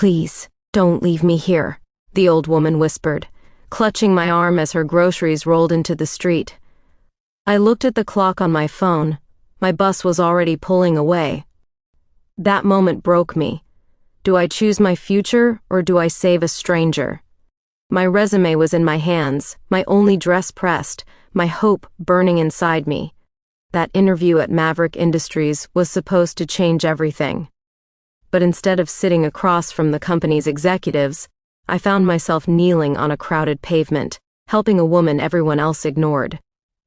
"Please, don't leave me here," the old woman whispered, clutching my arm as her groceries rolled into the street. I looked at the clock on my phone. My bus was already pulling away. That moment broke me. Do I choose my future or do I save a stranger? My resume was in my hands, my only dress pressed, my hope burning inside me. That interview at Maverick Industries was supposed to change everything. But instead of sitting across from the company's executives, I found myself kneeling on a crowded pavement, helping a woman everyone else ignored.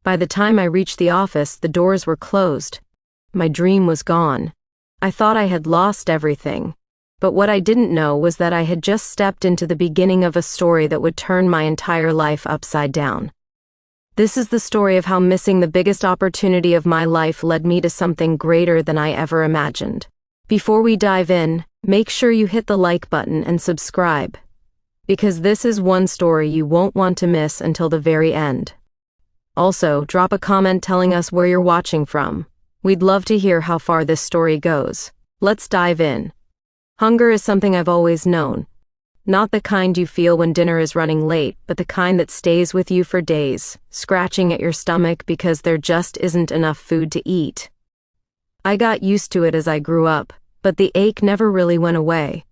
By the time I reached the office, the doors were closed. My dream was gone. I thought I had lost everything. But what I didn't know was that I had just stepped into the beginning of a story that would turn my entire life upside down. This is the story of how missing the biggest opportunity of my life led me to something greater than I ever imagined. Before we dive in, make sure you hit the like button and subscribe, because this is one story you won't want to miss until the very end. Also, drop a comment telling us where you're watching from. We'd love to hear how far this story goes. Let's dive in. Hunger is something I've always known. Not the kind you feel when dinner is running late, but the kind that stays with you for days, scratching at your stomach because there just isn't enough food to eat. I got used to it as I grew up, but the ache never really went away.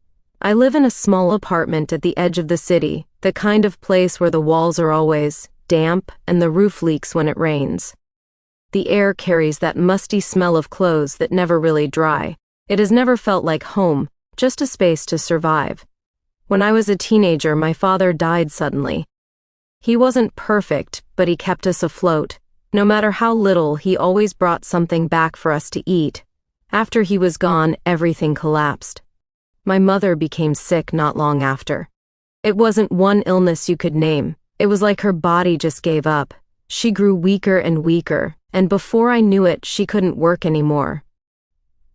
I live in a small apartment at the edge of the city, the kind of place where the walls are always damp and the roof leaks when it rains. The air carries that musty smell of clothes that never really dry. It has never felt like home, just a space to survive. When I was a teenager, my father died suddenly. He wasn't perfect, but he kept us afloat. No matter how little, he always brought something back for us to eat. After he was gone, everything collapsed. My mother became sick not long after. It wasn't one illness you could name. It was like her body just gave up. She grew weaker and weaker, and before I knew it, she couldn't work anymore.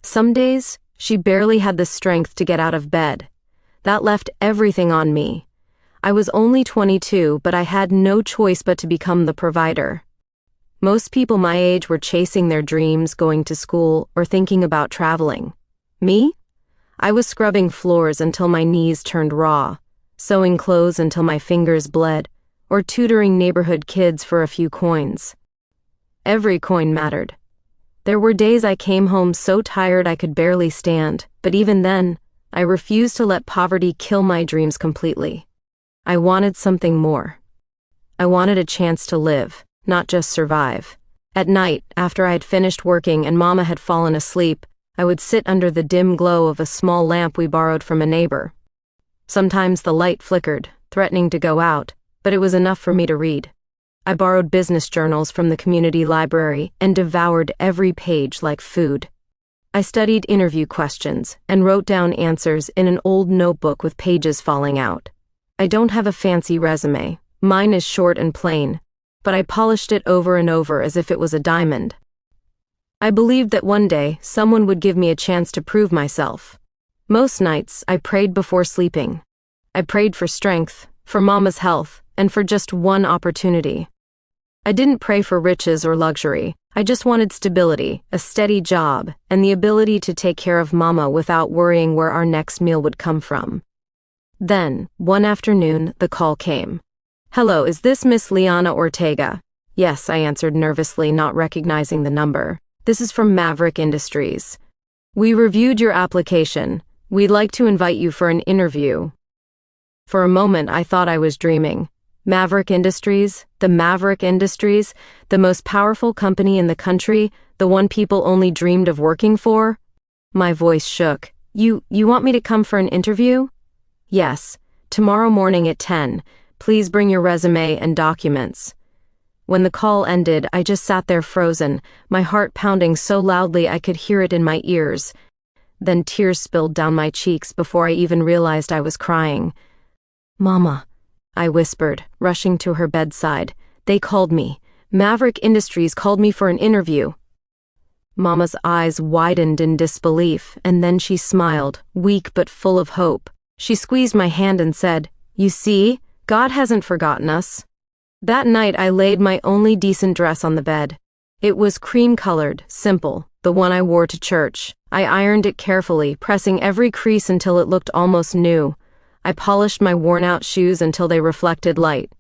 Some days, she barely had the strength to get out of bed. That left everything on me. I was only 22, but I had no choice but to become the provider. Most people my age were chasing their dreams, going to school, or thinking about traveling. Me? I was scrubbing floors until my knees turned raw, sewing clothes until my fingers bled, or tutoring neighborhood kids for a few coins. Every coin mattered. There were days I came home so tired I could barely stand, but even then, I refused to let poverty kill my dreams completely. I wanted something more. I wanted a chance to live, not just survive. At night, after I had finished working and Mama had fallen asleep, I would sit under the dim glow of a small lamp we borrowed from a neighbor. Sometimes the light flickered, threatening to go out, but it was enough for me to read. I borrowed business journals from the community library and devoured every page like food. I studied interview questions and wrote down answers in an old notebook with pages falling out. I don't have a fancy resume. Mine is short and plain, but I polished it over and over as if it was a diamond. I believed that one day someone would give me a chance to prove myself. Most nights, I prayed before sleeping. I prayed for strength, for Mama's health, and for just one opportunity. I didn't pray for riches or luxury. I just wanted stability, a steady job, and the ability to take care of Mama without worrying where our next meal would come from. Then, one afternoon, the call came. "Hello, is this Miss Liana Ortega?" "Yes," I answered nervously, not recognizing the number. "This is from Maverick Industries. We reviewed your application. We'd like to invite you for an interview." For a moment, I thought I was dreaming. Maverick Industries, the Maverick Industries, the most powerful company in the country, the one people only dreamed of working for? My voice shook. You want me to come for an interview?" "Yes, tomorrow morning at 10. Please bring your resume and documents." When the call ended, I just sat there frozen, my heart pounding so loudly I could hear it in my ears. Then tears spilled down my cheeks before I even realized I was crying. "Mama," I whispered, rushing to her bedside. "They called me. Maverick Industries called me for an interview." Mama's eyes widened in disbelief, and then she smiled, weak but full of hope. She squeezed my hand and said, "You see, God hasn't forgotten us." That night I laid my only decent dress on the bed. It was cream-colored, simple, the one I wore to church. I ironed it carefully, pressing every crease until it looked almost new. I polished my worn-out shoes until they reflected light.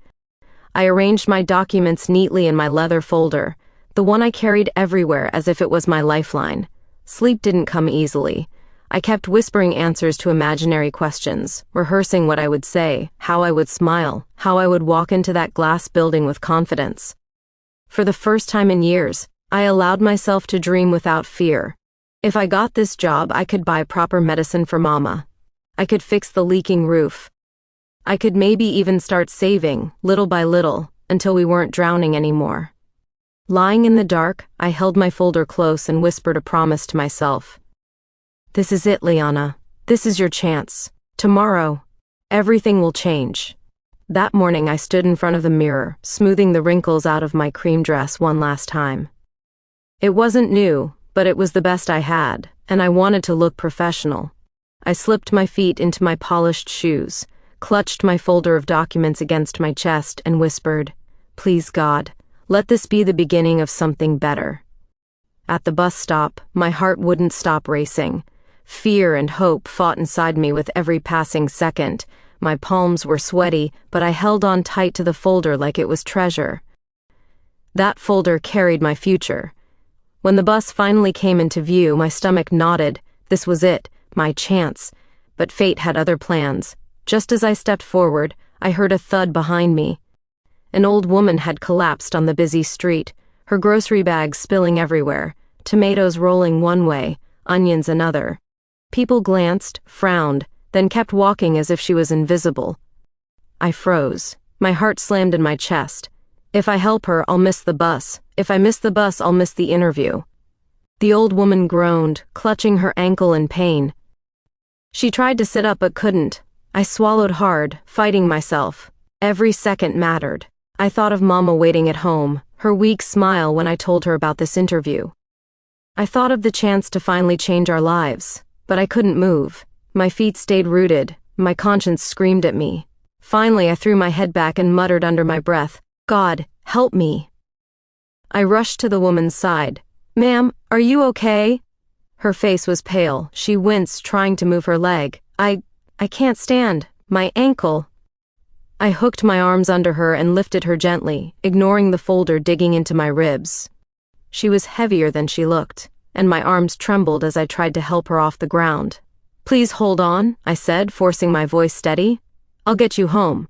I arranged my documents neatly in my leather folder, the one I carried everywhere as if it was my lifeline. Sleep didn't come easily. I kept whispering answers to imaginary questions, rehearsing what I would say, how I would smile, how I would walk into that glass building with confidence. For the first time in years, I allowed myself to dream without fear. If I got this job, I could buy proper medicine for Mama. I could fix the leaking roof. I could maybe even start saving, little by little, until we weren't drowning anymore. Lying in the dark, I held my folder close and whispered a promise to myself. This is it, Liana. This is your chance. Tomorrow, everything will change. That morning I stood in front of the mirror, smoothing the wrinkles out of my cream dress one last time. It wasn't new, but it was the best I had, and I wanted to look professional. I slipped my feet into my polished shoes, clutched my folder of documents against my chest, and whispered, "Please God, let this be the beginning of something better." At the bus stop, my heart wouldn't stop racing. Fear and hope fought inside me with every passing second. My palms were sweaty, but I held on tight to the folder like it was treasure. That folder carried my future. When the bus finally came into view, my stomach knotted. This was it, my chance. But fate had other plans. Just as I stepped forward, I heard a thud behind me. An old woman had collapsed on the busy street, her grocery bags spilling everywhere, tomatoes rolling one way, onions another. People glanced, frowned, then kept walking as if she was invisible. I froze. My heart slammed in my chest. If I help her, I'll miss the bus. If I miss the bus, I'll miss the interview. The old woman groaned, clutching her ankle in pain. She tried to sit up but couldn't. I swallowed hard, fighting myself. Every second mattered. I thought of Mama waiting at home, her weak smile when I told her about this interview. I thought of the chance to finally change our lives, but I couldn't move. My feet stayed rooted, my conscience screamed at me. Finally, I threw my head back and muttered under my breath, "God, help me." I rushed to the woman's side. "Ma'am, are you okay?" Her face was pale. She winced, trying to move her leg. I can't stand. My ankle." I hooked my arms under her and lifted her gently, ignoring the folder digging into my ribs. She was heavier than she looked, and my arms trembled as I tried to help her off the ground. "Please hold on," I said, forcing my voice steady. "I'll get you home."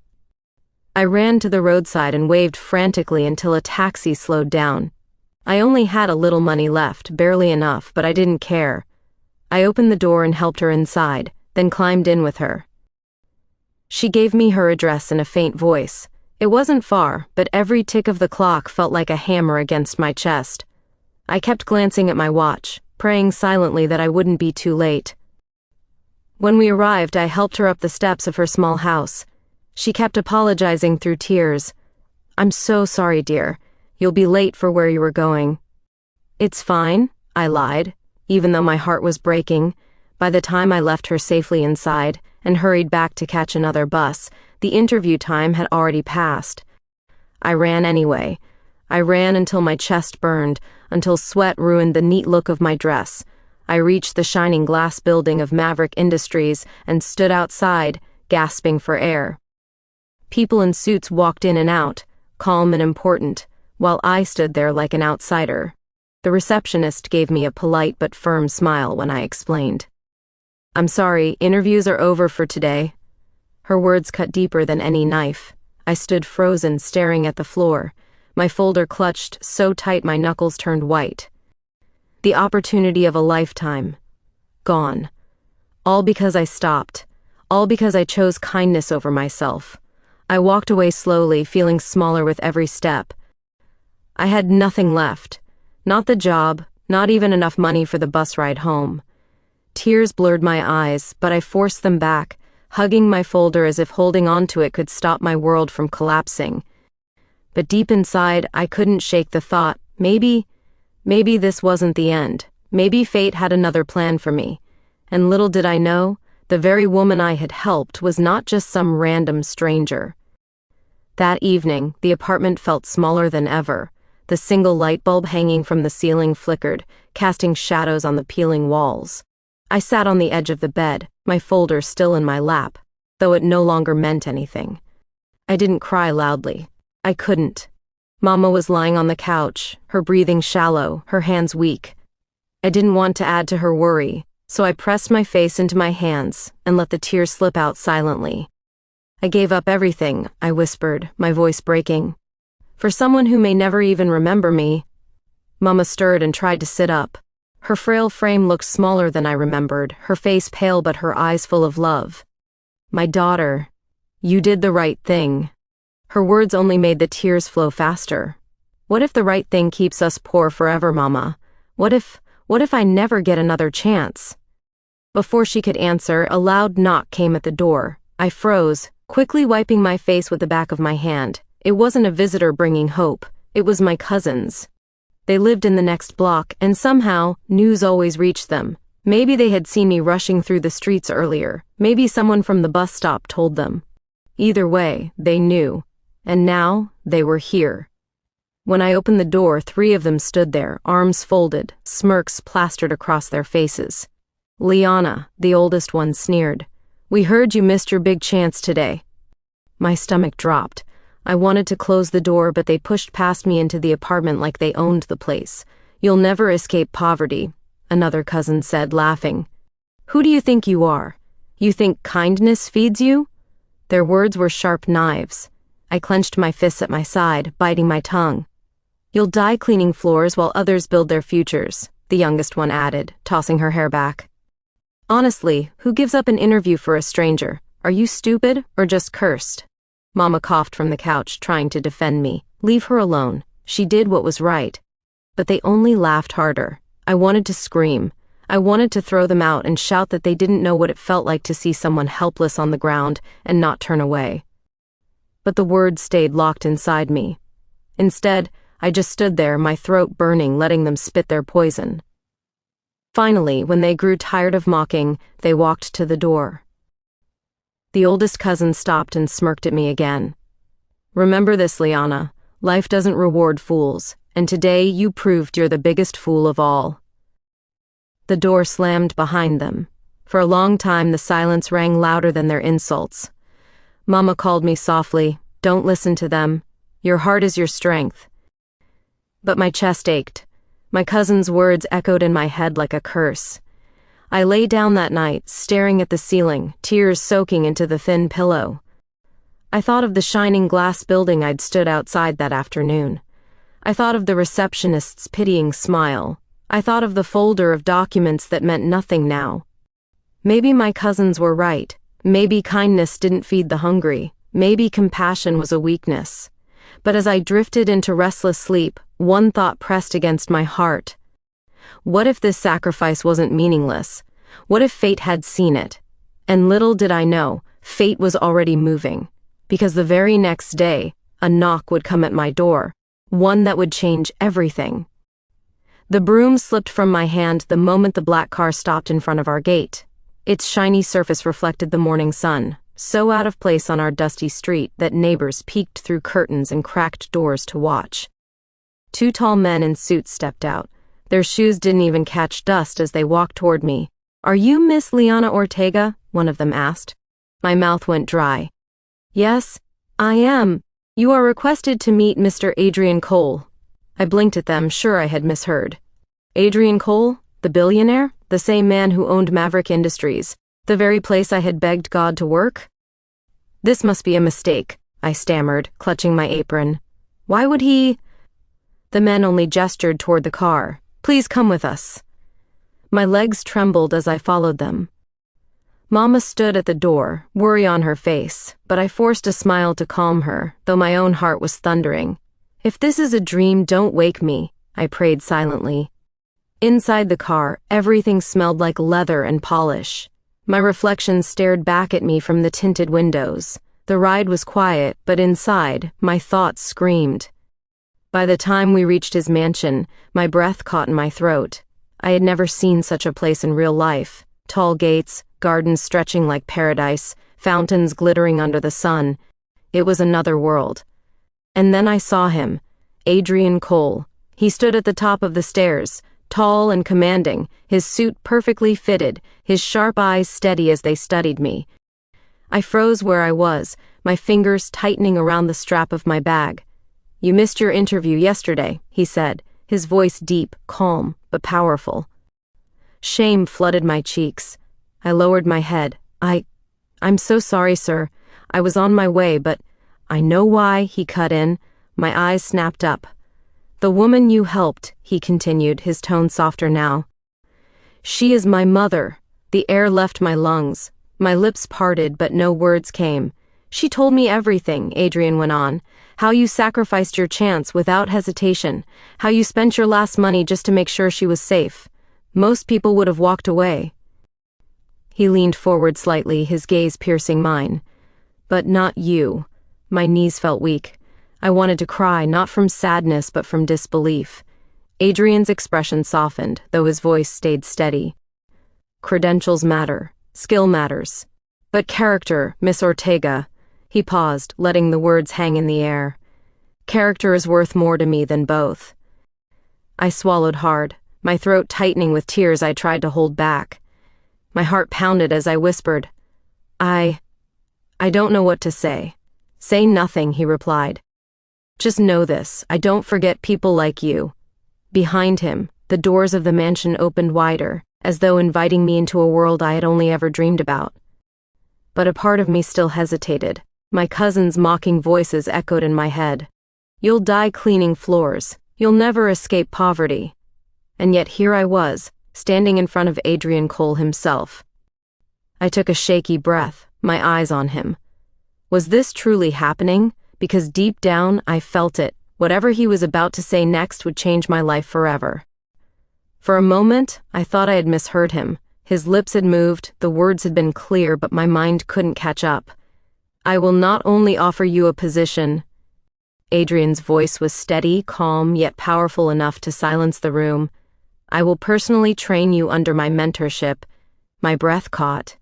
I ran to the roadside and waved frantically until a taxi slowed down. I only had a little money left, barely enough, but I didn't care. I opened the door and helped her inside, then climbed in with her. She gave me her address in a faint voice. It wasn't far, but every tick of the clock felt like a hammer against my chest. I kept glancing at my watch, praying silently that I wouldn't be too late. When we arrived, I helped her up the steps of her small house. She kept apologizing through tears. "I'm so sorry, dear. You'll be late for where you were going." "It's fine," I lied, even though my heart was breaking. By the time I left her safely inside and hurried back to catch another bus, the interview time had already passed. I ran anyway. I ran until my chest burned, until sweat ruined the neat look of my dress. I reached the shining glass building of Maverick Industries and stood outside, gasping for air. People in suits walked in and out, calm and important, while I stood there like an outsider. The receptionist gave me a polite but firm smile when I explained. "I'm sorry, interviews are over for today." Her words cut deeper than any knife. I stood frozen, staring at the floor, my folder clutched so tight my knuckles turned white. The opportunity of a lifetime. Gone. All because I stopped. All because I chose kindness over myself. I walked away slowly, feeling smaller with every step. I had nothing left. Not the job, not even enough money for the bus ride home. Tears blurred my eyes, but I forced them back, hugging my folder as if holding on to it could stop my world from collapsing. But deep inside, I couldn't shake the thought, maybe this wasn't the end. Maybe fate had another plan for me. And little did I know, the very woman I had helped was not just some random stranger. That evening, the apartment felt smaller than ever. The single light bulb hanging from the ceiling flickered, casting shadows on the peeling walls. I sat on the edge of the bed, my folder still in my lap, though it no longer meant anything. I didn't cry loudly. I couldn't. Mama was lying on the couch, her breathing shallow, her hands weak. I didn't want to add to her worry, so I pressed my face into my hands and let the tears slip out silently. I gave up everything, I whispered, my voice breaking. For someone who may never even remember me. Mama stirred and tried to sit up. Her frail frame looked smaller than I remembered, her face pale but her eyes full of love. My daughter, you did the right thing. Her words only made the tears flow faster. What if the right thing keeps us poor forever, Mama? What if I never get another chance? Before she could answer, a loud knock came at the door. I froze, quickly wiping my face with the back of my hand. It wasn't a visitor bringing hope. It was my cousins. They lived in the next block, and somehow, news always reached them. Maybe they had seen me rushing through the streets earlier. Maybe someone from the bus stop told them. Either way, they knew. And now, they were here. When I opened the door, 3 of them stood there, arms folded, smirks plastered across their faces. Liana, the oldest one, sneered. "We heard you missed your big chance today." My stomach dropped. I wanted to close the door, but they pushed past me into the apartment like they owned the place. "You'll never escape poverty," another cousin said, laughing. "Who do you think you are? You think kindness feeds you?" Their words were sharp knives. I clenched my fists at my side, biting my tongue. "You'll die cleaning floors while others build their futures," the youngest one added, tossing her hair back. "Honestly, who gives up an interview for a stranger? Are you stupid or just cursed?" Mama coughed from the couch, trying to defend me. "Leave her alone. She did what was right." But they only laughed harder. I wanted to scream. I wanted to throw them out and shout that they didn't know what it felt like to see someone helpless on the ground and not turn away. But the words stayed locked inside me. Instead, I just stood there, my throat burning, letting them spit their poison. Finally, when they grew tired of mocking, they walked to the door. The oldest cousin stopped and smirked at me again. "Remember this, Liana. Life doesn't reward fools, and today you proved you're the biggest fool of all." The door slammed behind them. For a long time, the silence rang louder than their insults. Mama called me softly, "Don't listen to them. Your heart is your strength." But my chest ached. My cousin's words echoed in my head like a curse. I lay down that night, staring at the ceiling, tears soaking into the thin pillow. I thought of the shining glass building I'd stood outside that afternoon. I thought of the receptionist's pitying smile. I thought of the folder of documents that meant nothing now. Maybe my cousins were right. Maybe kindness didn't feed the hungry. Maybe compassion was a weakness. But as I drifted into restless sleep, one thought pressed against my heart. What if this sacrifice wasn't meaningless? What if fate had seen it? And little did I know, fate was already moving. Because the very next day, a knock would come at my door, one that would change everything. The broom slipped from my hand the moment the black car stopped in front of our gate. Its shiny surface reflected the morning sun, so out of place on our dusty street that neighbors peeked through curtains and cracked doors to watch. 2 tall men in suits stepped out. Their shoes didn't even catch dust as they walked toward me. "Are you Miss Liana Ortega?" one of them asked. My mouth went dry. "Yes, I am. You are requested to meet Mr. Adrian Cole." I blinked at them, sure I had misheard. Adrian Cole? The billionaire? The same man who owned Maverick Industries? The very place I had begged God to work? "This must be a mistake," I stammered, clutching my apron. "Why would he—" The men only gestured toward the car. "Please come with us." My legs trembled as I followed them. Mama stood at the door, worry on her face, but I forced a smile to calm her, though my own heart was thundering. "If this is a dream, don't wake me," I prayed silently. Inside the car, everything smelled like leather and polish. My reflection stared back at me from the tinted windows. The ride was quiet, but inside, my thoughts screamed. By the time we reached his mansion, my breath caught in my throat. I had never seen such a place in real life. Tall gates, gardens stretching like paradise, fountains glittering under the sun. It was another world. And then I saw him. Adrian Cole. He stood at the top of the stairs, tall and commanding, his suit perfectly fitted, his sharp eyes steady as they studied me. I froze where I was, my fingers tightening around the strap of my bag. "You missed your interview yesterday," he said, his voice deep, calm, but powerful. Shame flooded my cheeks. I lowered my head. I'm so sorry, sir. I was on my way, but I know why," he cut in. My eyes snapped up. "The woman you helped," he continued, his tone softer now. "She is my mother." The air left my lungs. My lips parted, but no words came. "She told me everything," Adrian went on. "How you sacrificed your chance without hesitation. How you spent your last money just to make sure she was safe. Most people would have walked away." He leaned forward slightly, his gaze piercing mine. "But not you." My knees felt weak. I wanted to cry, not from sadness, but from disbelief. Adrian's expression softened, though his voice stayed steady. "Credentials matter. Skill matters. But character, Miss Ortega." He paused, letting the words hang in the air. "Character is worth more to me than both." I swallowed hard, my throat tightening with tears I tried to hold back. My heart pounded as I whispered, I don't know what to say." "Say nothing," he replied. "Just know this, I don't forget people like you." Behind him, the doors of the mansion opened wider, as though inviting me into a world I had only ever dreamed about. But a part of me still hesitated. My cousin's mocking voices echoed in my head. "You'll die cleaning floors. You'll never escape poverty." And yet here I was, standing in front of Adrian Cole himself. I took a shaky breath, my eyes on him. Was this truly happening? Because deep down, I felt it. Whatever he was about to say next would change my life forever. For a moment, I thought I had misheard him. His lips had moved, the words had been clear, but my mind couldn't catch up. "I will not only offer you a position." Adrian's voice was steady, calm, yet powerful enough to silence the room. "I will personally train you under my mentorship." My breath caught.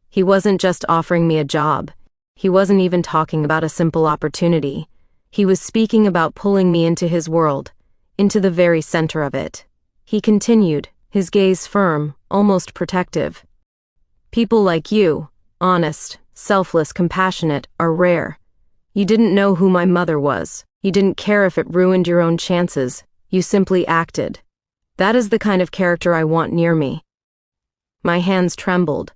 He wasn't just offering me a job. He wasn't even talking about a simple opportunity. He was speaking about pulling me into his world, into the very center of it. He continued, his gaze firm, almost protective. "People like you, honest, selfless, compassionate, are rare. You didn't know who my mother was. You didn't care if it ruined your own chances. You simply acted. That is the kind of character I want near me." My hands trembled.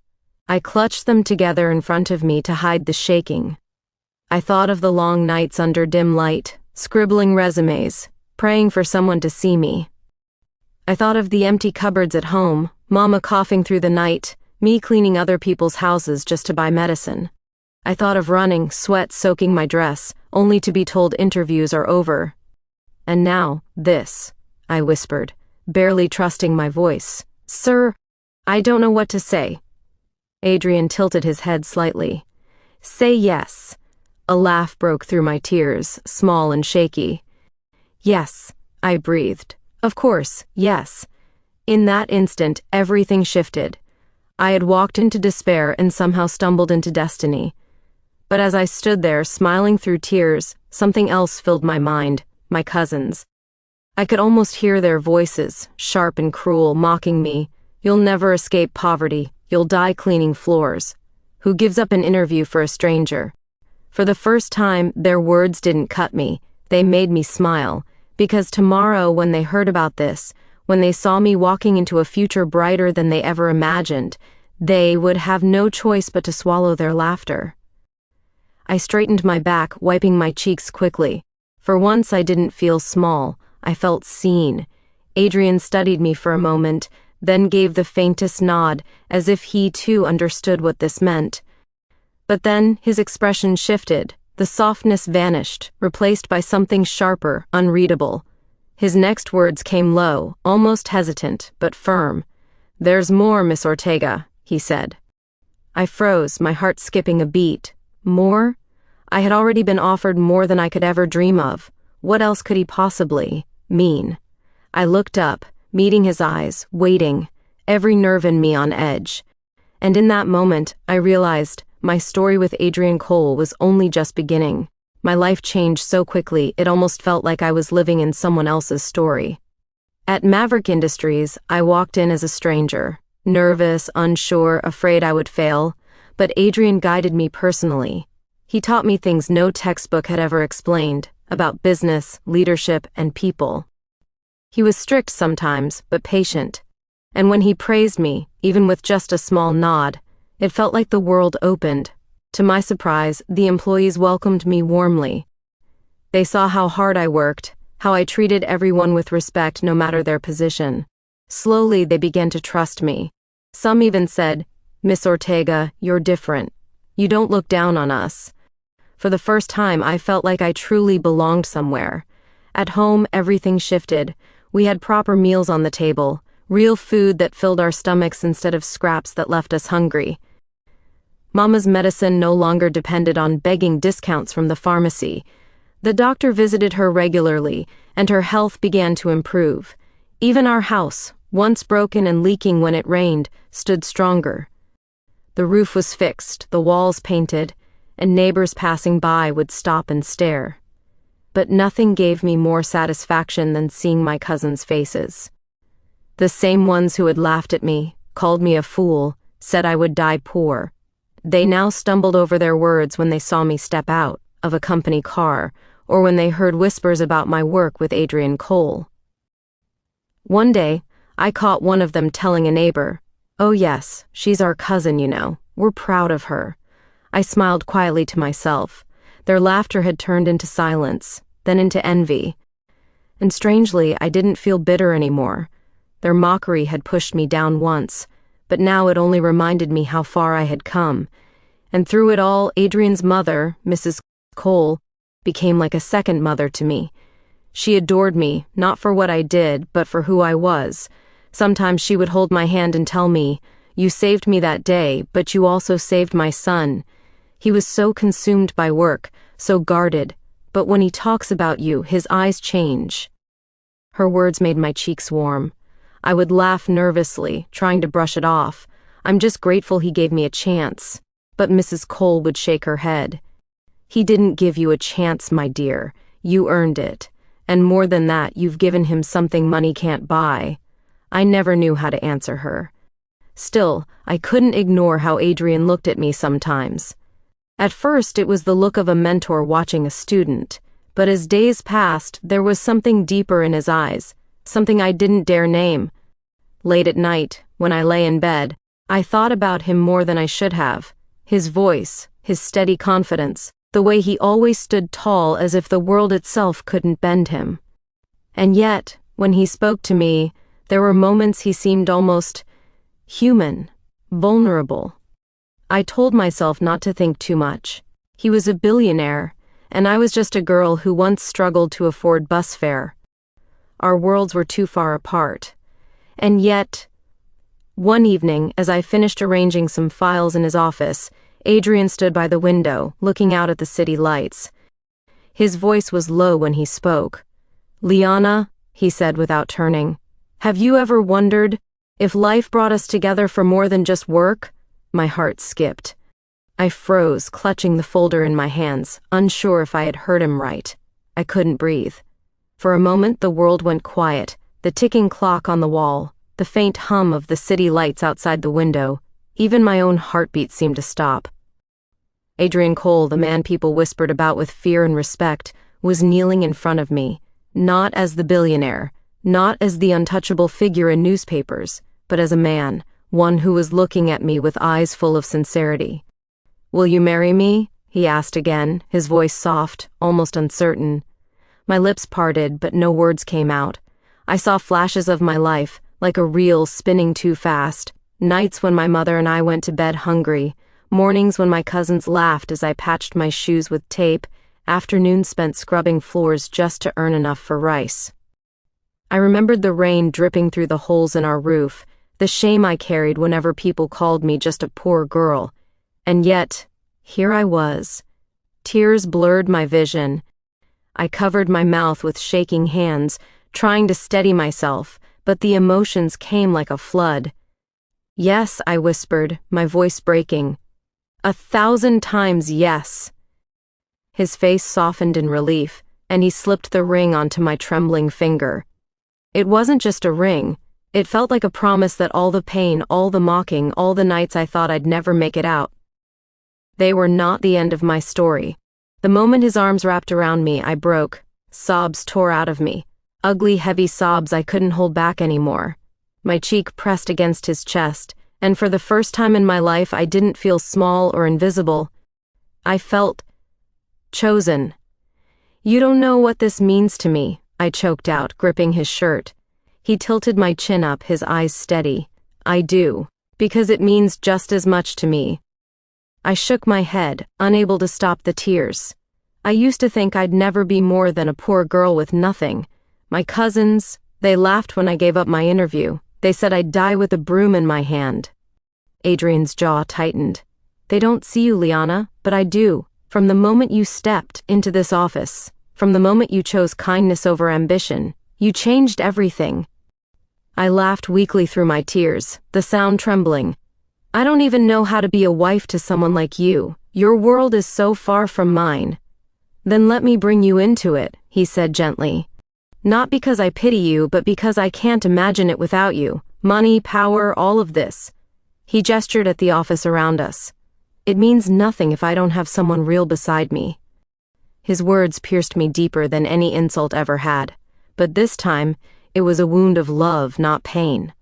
I clutched them together in front of me to hide the shaking. I thought of the long nights under dim light, scribbling resumes, praying for someone to see me. I thought of the empty cupboards at home, Mama coughing through the night, me cleaning other people's houses just to buy medicine. I thought of running, sweat soaking my dress, only to be told interviews are over. And now, this, I whispered, barely trusting my voice. "Sir, I don't know what to say." Adrian tilted his head slightly. "Say yes." A laugh broke through my tears, small and shaky. "Yes," I breathed. "Of course, yes." In that instant, everything shifted. I had walked into despair and somehow stumbled into destiny. But as I stood there, smiling through tears, something else filled my mind, my cousins. I could almost hear their voices, sharp and cruel, mocking me. "You'll never escape poverty. You'll die cleaning floors." Who gives up an interview for a stranger? For the first time, their words didn't cut me. They made me smile. Because tomorrow, when they heard about this, when they saw me walking into a future brighter than they ever imagined, they would have no choice but to swallow their laughter. I straightened my back, wiping my cheeks quickly. For once, I didn't feel small. I felt seen. Adrian studied me for a moment, then gave the faintest nod, as if he too understood what this meant. But then his expression shifted. The softness vanished, replaced by something sharper, unreadable. His next words came low, almost hesitant, but firm. "There's more, Miss Ortega," he said. I froze, my heart skipping a beat. More? I had already been offered more than I could ever dream of. What else could he possibly mean? I looked up, meeting his eyes, waiting, every nerve in me on edge. And in that moment, I realized my story with Adrian Cole was only just beginning. My life changed so quickly, it almost felt like I was living in someone else's story. At Maverick Industries, I walked in as a stranger, nervous, unsure, afraid I would fail, but Adrian guided me personally. He taught me things no textbook had ever explained, about business, leadership, and people. He was strict sometimes, but patient. And when he praised me, even with just a small nod, it felt like the world opened. To my surprise, the employees welcomed me warmly. They saw how hard I worked, how I treated everyone with respect no matter their position. Slowly, they began to trust me. Some even said, "Miss Ortega, you're different. You don't look down on us." For the first time, I felt like I truly belonged somewhere. At home, everything shifted. We had proper meals on the table, real food that filled our stomachs instead of scraps that left us hungry. Mama's medicine no longer depended on begging discounts from the pharmacy. The doctor visited her regularly, and her health began to improve. Even our house, once broken and leaking when it rained, stood stronger. The roof was fixed, the walls painted, and neighbors passing by would stop and stare. But nothing gave me more satisfaction than seeing my cousins' faces. The same ones who had laughed at me, called me a fool, said I would die poor. They now stumbled over their words when they saw me step out of a company car, or when they heard whispers about my work with Adrian Cole. One day, I caught one of them telling a neighbor, "Oh yes, she's our cousin, you know. We're proud of her." I smiled quietly to myself. Their laughter had turned into silence, then into envy. And strangely, I didn't feel bitter anymore. Their mockery had pushed me down once, but now it only reminded me how far I had come. And through it all, Adrian's mother, Mrs. Cole, became like a second mother to me. She adored me, not for what I did, but for who I was. Sometimes she would hold my hand and tell me, "You saved me that day, but you also saved my son. He was so consumed by work, so guarded, but when he talks about you, his eyes change." Her words made my cheeks warm. I would laugh nervously, trying to brush it off. "I'm just grateful he gave me a chance." But Mrs. Cole would shake her head. "He didn't give you a chance, my dear. You earned it. And more than that, you've given him something money can't buy." I never knew how to answer her. Still, I couldn't ignore how Adrian looked at me sometimes. At first, it was the look of a mentor watching a student, but as days passed, there was something deeper in his eyes, something I didn't dare name. Late at night, when I lay in bed, I thought about him more than I should have. His voice, his steady confidence, the way he always stood tall as if the world itself couldn't bend him. And yet, when he spoke to me, there were moments he seemed almost human, vulnerable. I told myself not to think too much. He was a billionaire, and I was just a girl who once struggled to afford bus fare. Our worlds were too far apart. And yet, one evening, as I finished arranging some files in his office, Adrian stood by the window, looking out at the city lights. His voice was low when he spoke. "Liana," he said without turning, "have you ever wondered if life brought us together for more than just work?" My heart skipped. I froze, clutching the folder in my hands, unsure if I had heard him right. I couldn't breathe. For a moment, the world went quiet, the ticking clock on the wall, the faint hum of the city lights outside the window. Even my own heartbeat seemed to stop. Adrian Cole, the man people whispered about with fear and respect, was kneeling in front of me, not as the billionaire, not as the untouchable figure in newspapers, but as a man, one who was looking at me with eyes full of sincerity. "Will you marry me?" he asked again, his voice soft, almost uncertain. My lips parted, but no words came out. I saw flashes of my life, like a reel spinning too fast. Nights when my mother and I went to bed hungry, mornings when my cousins laughed as I patched my shoes with tape, afternoons spent scrubbing floors just to earn enough for rice. I remembered the rain dripping through the holes in our roof, the shame I carried whenever people called me just a poor girl. And yet, here I was. Tears blurred my vision. I covered my mouth with shaking hands, trying to steady myself, but the emotions came like a flood. "Yes," I whispered, my voice breaking. 1,000 times yes." His face softened in relief, and he slipped the ring onto my trembling finger. It wasn't just a ring. It felt like a promise that all the pain, all the mocking, all the nights I thought I'd never make it out, they were not the end of my story. The moment his arms wrapped around me, I broke. Sobs tore out of me. Ugly, heavy sobs I couldn't hold back anymore. My cheek pressed against his chest, and for the first time in my life I didn't feel small or invisible. I felt chosen. "You don't know what this means to me," I choked out, gripping his shirt. He tilted my chin up, his eyes steady. "I do, because it means just as much to me." I shook my head, unable to stop the tears. I used to think I'd never be more than a poor girl with nothing. My cousins, they laughed when I gave up my interview. They said I'd die with a broom in my hand. Adrian's jaw tightened. "They don't see you, Liana, but I do. From the moment you stepped into this office, from the moment you chose kindness over ambition, you changed everything." I laughed weakly through my tears, the sound trembling. "I don't even know how to be a wife to someone like you. Your world is so far from mine." "Then let me bring you into it," he said gently. "Not because I pity you, but because I can't imagine it without you. Money, power, all of this." He gestured at the office around us. "It means nothing if I don't have someone real beside me." His words pierced me deeper than any insult ever had, but this time it was a wound of love, not pain.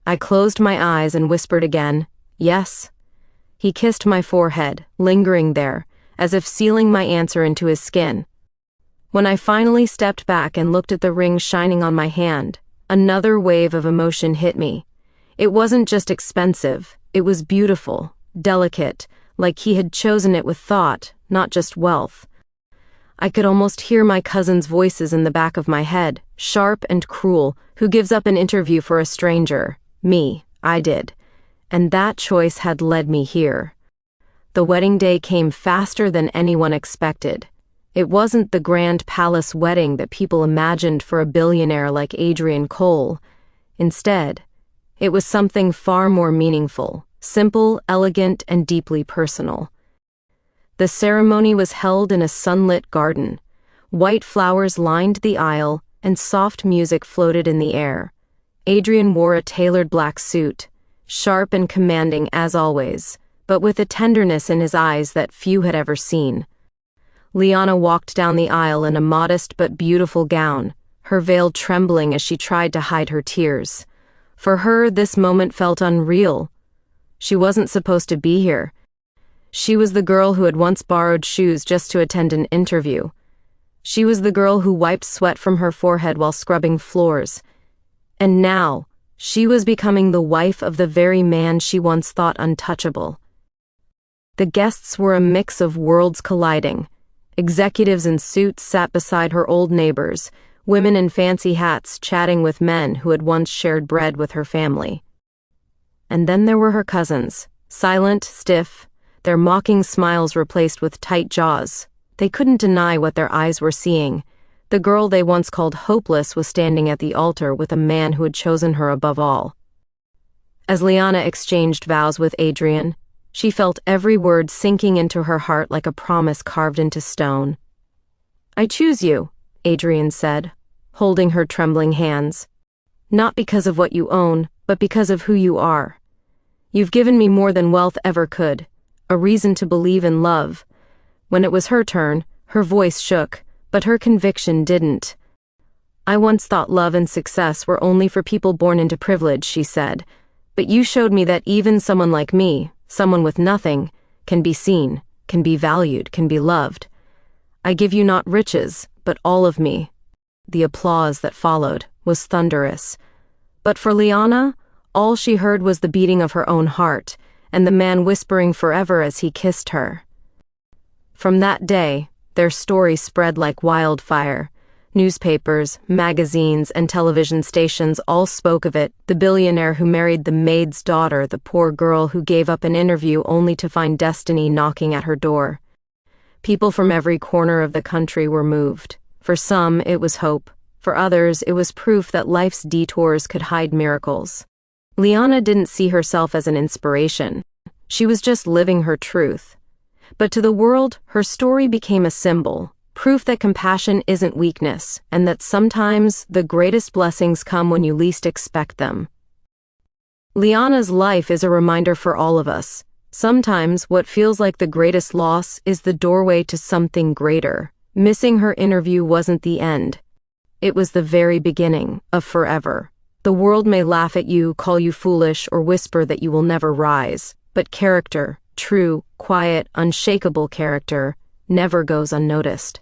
I closed my eyes and whispered again, "Yes." He kissed my forehead, lingering there, as if sealing my answer into his skin. When I finally stepped back and looked at the ring shining on my hand, another wave of emotion hit me. It wasn't just expensive, it was beautiful, delicate, like he had chosen it with thought, not just wealth. I could almost hear my cousins' voices in the back of my head, sharp and cruel. Who gives up an interview for a stranger? Me, I did. And that choice had led me here. The wedding day came faster than anyone expected. It wasn't the grand palace wedding that people imagined for a billionaire like Adrian Cole. Instead, it was something far more meaningful, simple, elegant, and deeply personal. The ceremony was held in a sunlit garden. White flowers lined the aisle, and soft music floated in the air. Adrian wore a tailored black suit, sharp and commanding as always, but with a tenderness in his eyes that few had ever seen. Liana walked down the aisle in a modest but beautiful gown, her veil trembling as she tried to hide her tears. For her, this moment felt unreal. She wasn't supposed to be here. She was the girl who had once borrowed shoes just to attend an interview. She was the girl who wiped sweat from her forehead while scrubbing floors. And now, she was becoming the wife of the very man she once thought untouchable. The guests were a mix of worlds colliding. Executives in suits sat beside her old neighbors, women in fancy hats chatting with men who had once shared bread with her family. And then there were her cousins, silent, stiff, their mocking smiles replaced with tight jaws. They couldn't deny what their eyes were seeing. The girl they once called hopeless was standing at the altar with a man who had chosen her above all. As Liana exchanged vows with Adrian, she felt every word sinking into her heart like a promise carved into stone. "I choose you," Adrian said, holding her trembling hands. "Not because of what you own, but because of who you are. You've given me more than wealth ever could, a reason to believe in love." When it was her turn, her voice shook, but her conviction didn't. "I once thought love and success were only for people born into privilege," she said, "but you showed me that even someone like me, someone with nothing, can be seen, can be valued, can be loved. I give you not riches, but all of me." The applause that followed was thunderous. But for Liana, all she heard was the beating of her own heart, and the man whispering forever as he kissed her. From that day, their story spread like wildfire. Newspapers, magazines, and television stations all spoke of it, the billionaire who married the maid's daughter, the poor girl who gave up an interview only to find destiny knocking at her door. People from every corner of the country were moved. For some, it was hope. For others, it was proof that life's detours could hide miracles. Liana didn't see herself as an inspiration. She was just living her truth. But to the world, her story became a symbol, proof that compassion isn't weakness, and that sometimes the greatest blessings come when you least expect them. Liana's life is a reminder for all of us. Sometimes what feels like the greatest loss is the doorway to something greater. Missing her interview wasn't the end. It was the very beginning of forever. The world may laugh at you, call you foolish, or whisper that you will never rise. But character, true, quiet, unshakable character, never goes unnoticed.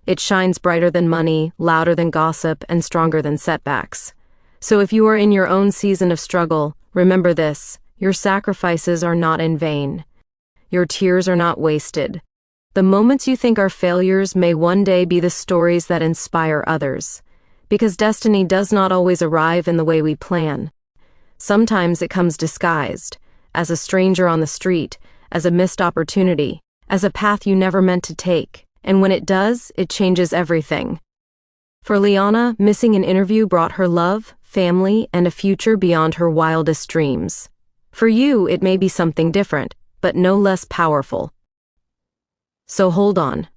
It shines brighter than money, louder than gossip, and stronger than setbacks. So if you are in your own season of struggle, remember this: your sacrifices are not in vain. Your tears are not wasted. The moments you think are failures may one day be the stories that inspire others. Because destiny does not always arrive in the way we plan. Sometimes it comes disguised, as a stranger on the street, as a missed opportunity, as a path you never meant to take. And when it does, it changes everything. For Liana, missing an interview brought her love, family, and a future beyond her wildest dreams. For you, it may be something different, but no less powerful. So hold on.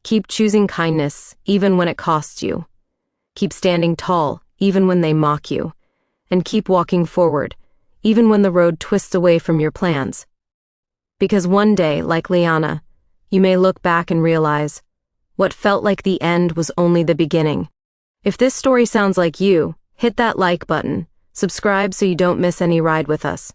Keep choosing kindness, even when it costs you. Keep standing tall, even when they mock you. And keep walking forward, even when the road twists away from your plans. Because one day, like Liana, you may look back and realize, what felt like the end was only the beginning. If this story sounds like you, hit that like button, subscribe so you don't miss any ride with us.